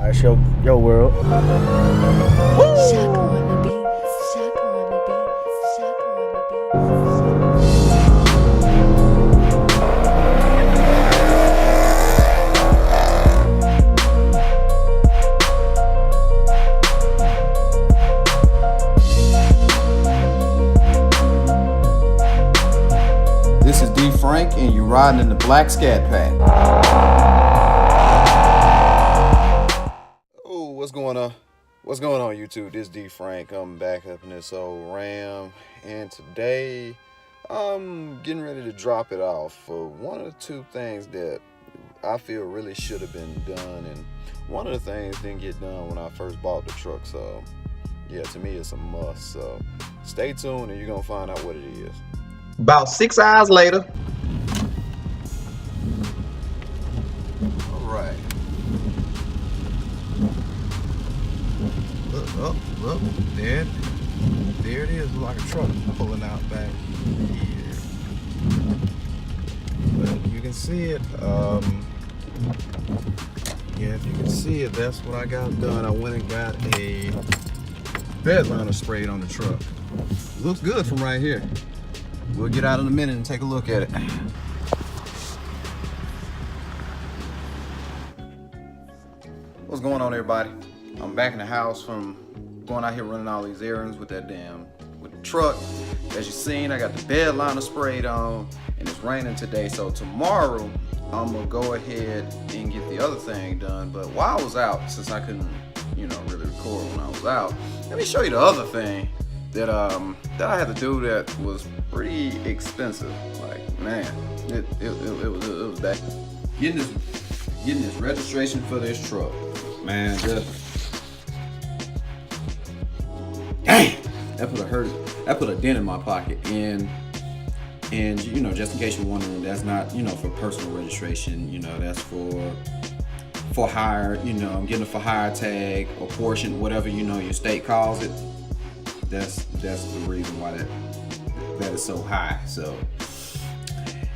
That's your world. Shaka on the beats, Shaka on the beats, Shaka on the beats. This is D. Frank, and you're riding in the Black ScatPack. Oh, what's going on? What's going on, YouTube? This is D. Frank. I'm back up in this old Ram, and today I'm getting ready to drop it off for one of the two things that I feel really should have been done, and one of the things didn't get done when I first bought the truck. So yeah, to me it's a must. So stay tuned, and you're gonna find out what it is. About 6 hours later. All right. Look, there it is, like a truck pulling out back here. But you can see it. Yeah, if you can see it, that's what I got done. I went and got a bed liner sprayed on the truck. Looks good from right here. We'll get out in a minute and take a look at it. What's going on, everybody? I'm back in the house from going out here running all these errands with the truck. As you've seen, I got the bed liner sprayed on, and it's raining today. So tomorrow, I'm gonna go ahead and get the other thing done. But while I was out, since I couldn't, really record when I was out, let me show you the other thing that I had to do that was pretty expensive. Like, man, it was bad. Getting this registration for this truck, man, dang, that put a dent in my pocket. And just in case you're wondering, that's not for personal registration. That's for hire. I'm getting a for hire tag or portion, whatever your state calls it. That's the reason why that is so high. So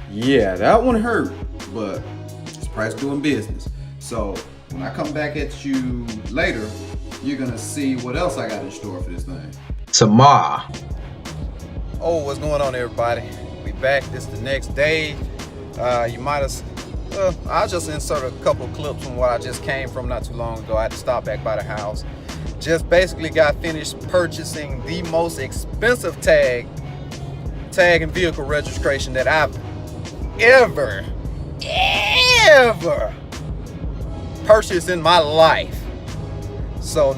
yeah, that one hurt, but it's price doing business. So when I come back at you later, you're gonna see what else I got in store for this thing Tomorrow. Oh, what's going on, everybody? We back. This is the next day. You might have I'll just insert a couple clips from what I just came from not too long ago. I had to stop back by the house. Just basically got finished purchasing the most expensive tag and vehicle registration that I've ever purchased in my life. So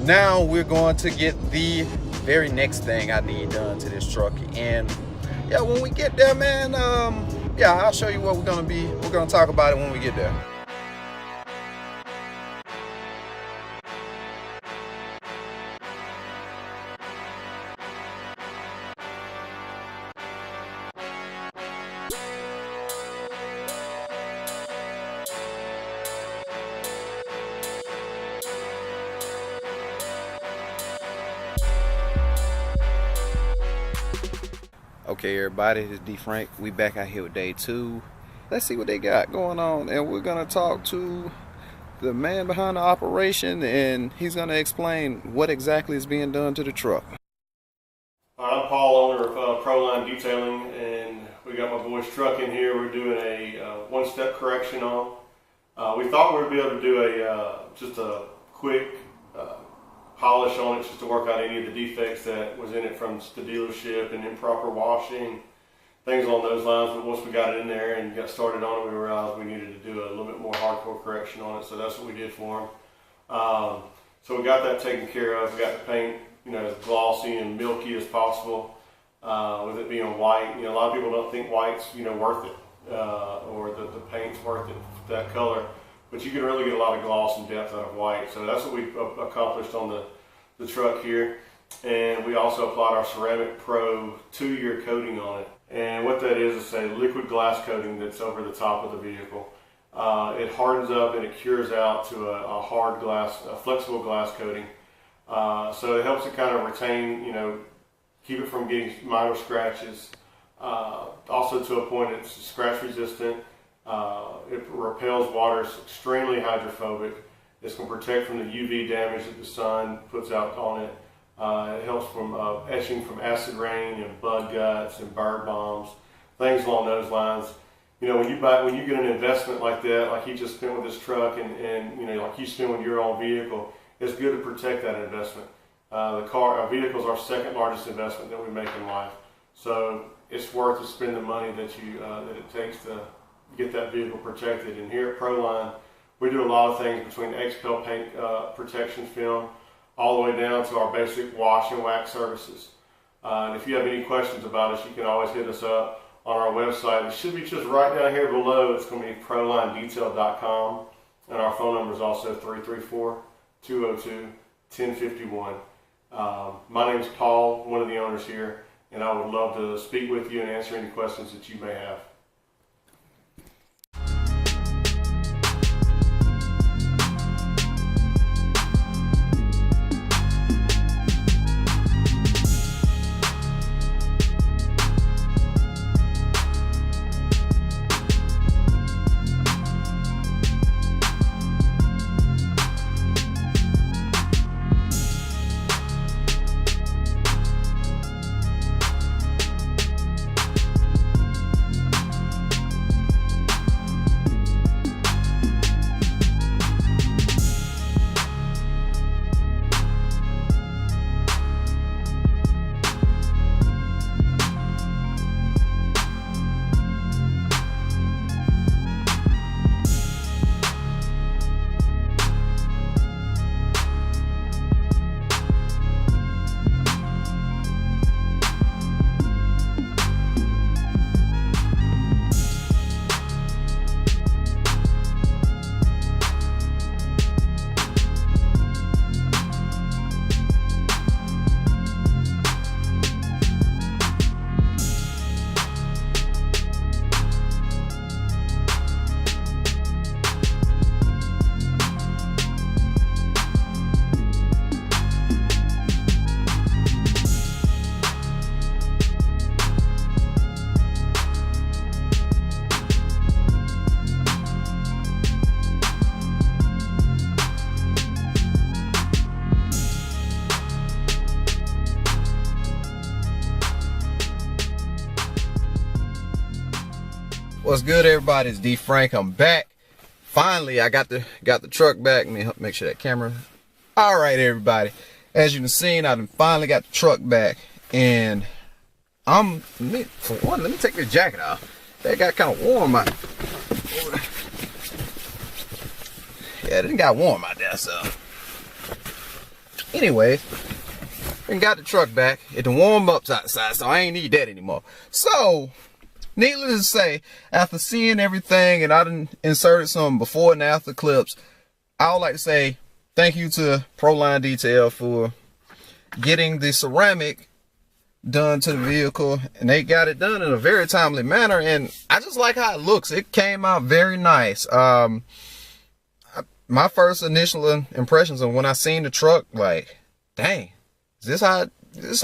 now we're going to get the very next thing I need done to this truck. And yeah, when we get there, man, I'll show you what we're gonna talk about it when we get there. Okay, everybody, this is D. Frank. We back out here with day 2. Let's see what they got going on, and we're gonna talk to the man behind the operation, and he's gonna explain what exactly is being done to the truck. I'm Paul, owner of Proline Detailing, and we got my boy's truck in here. We're doing a one-step correction on. We thought we would be able to do just a quick polish on it, just to work out any of the defects that was in it from the dealership and improper washing, things along those lines. But once we got it in there and got started on it, we realized we needed to do a little bit more hardcore correction on it. So that's what we did for him. So we got that taken care of. We got the paint, as glossy and milky as possible. With it being white, a lot of people don't think white's, worth it, or that the paint's worth it, that color. But you can really get a lot of gloss and depth out of white. So that's what we accomplished on the truck here. And we also applied our Ceramic Pro 2-year coating on it. And what that is a liquid glass coating that's over the top of the vehicle. It hardens up and it cures out to a hard glass, a flexible glass coating. So it helps it kind of retain, keep it from getting minor scratches. Also to a point it's scratch resistant. It repels water, it's extremely hydrophobic. It's going to protect from the UV damage that the sun puts out on it. It helps from etching from acid rain and bug guts and bird bombs, things along those lines. You know, when you get an investment like that, like he just spent with this truck, and you know, like you spend with your own vehicle, it's good to protect that investment. Our vehicle is our second largest investment that we make in life, so it's worth to spend the money that it takes to get that vehicle protected. And here at Proline, we do a lot of things between XPEL paint protection film all the way down to our basic wash and wax services. And if you have any questions about us, you can always hit us up on our website. It should be just right down here below. It's going to be prolinedetail.com, and our phone number is also 334-202-1051. My name is Paul, one of the owners here, and I would love to speak with you and answer any questions that you may have. What's good, everybody? It's D Frank. I'm back. Finally, I got the truck back. Let me make sure that camera. All right, everybody. As you can see, I finally got the truck back, and for one, let me take this jacket off. That got kind of warm out. Yeah, it got warm out there. So, anyways, and got the truck back. It done warm up outside, so I ain't need that anymore. So, needless to say, after seeing everything, and I done inserted some before and after clips, I would like to say thank you to Proline Detail for getting the ceramic done to the vehicle, and they got it done in a very timely manner, and I just like how it looks. It came out very nice. My first initial impressions of when I seen the truck, like, dang, is this how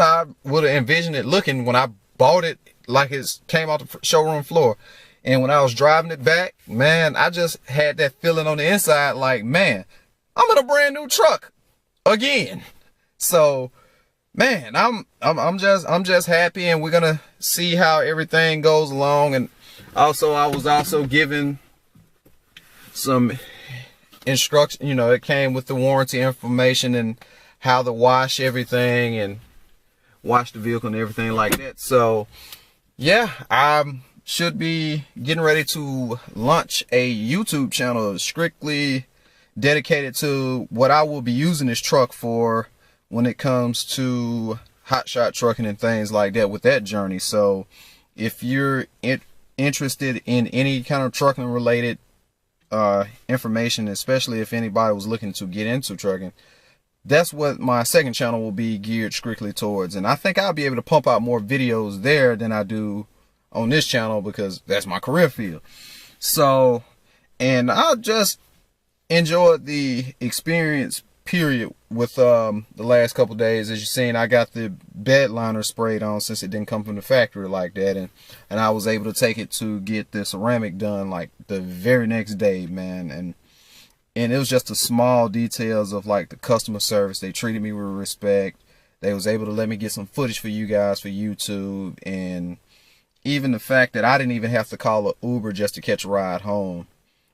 I would have envisioned it looking when I bought it, like it came off the showroom floor. And when I was driving it back, man, I just had that feeling on the inside, like, man, I'm in a brand new truck again. So, man, I'm just happy, and we're gonna see how everything goes along. And also, I was also given some instruction, you know, it came with the warranty information and how to wash everything and wash the vehicle and everything like that. So yeah, I should be getting ready to launch a YouTube channel strictly dedicated to what I will be using this truck for when it comes to hotshot trucking and things like that with that journey. So if you're interested in any kind of trucking related information, especially if anybody was looking to get into trucking, that's what my second channel will be geared strictly towards. And I think I'll be able to pump out more videos there than I do on this channel, because that's my career field. So, and I just enjoyed the experience period with the last couple days. As you've seen, I got the bed liner sprayed on since it didn't come from the factory like that, and I was able to take it to get the ceramic done like the very next day, man. And And it was just the small details of like the customer service. They treated me with respect. They was able to let me get some footage for you guys for YouTube. And even the fact that I didn't even have to call an Uber just to catch a ride home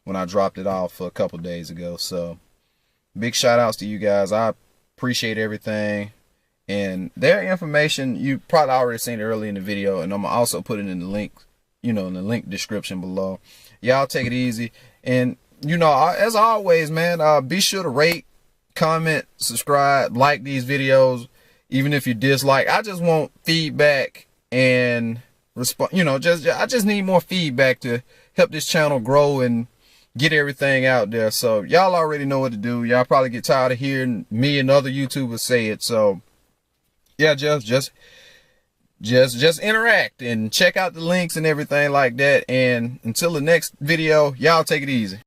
when I dropped it off a couple days ago. So big shout outs to you guys. I appreciate everything. And their information, you probably already seen it early in the video. And I'm gonna also put it in the link, in the link description below. Y'all take it easy. And as always, man, be sure to rate, comment, subscribe, like these videos, even if you dislike. I just want feedback and respond. I just need more feedback to help this channel grow and get everything out there. So y'all already know what to do. Y'all probably get tired of hearing me and other YouTubers say it. So yeah, just interact and check out the links and everything like that. And until the next video, y'all take it easy.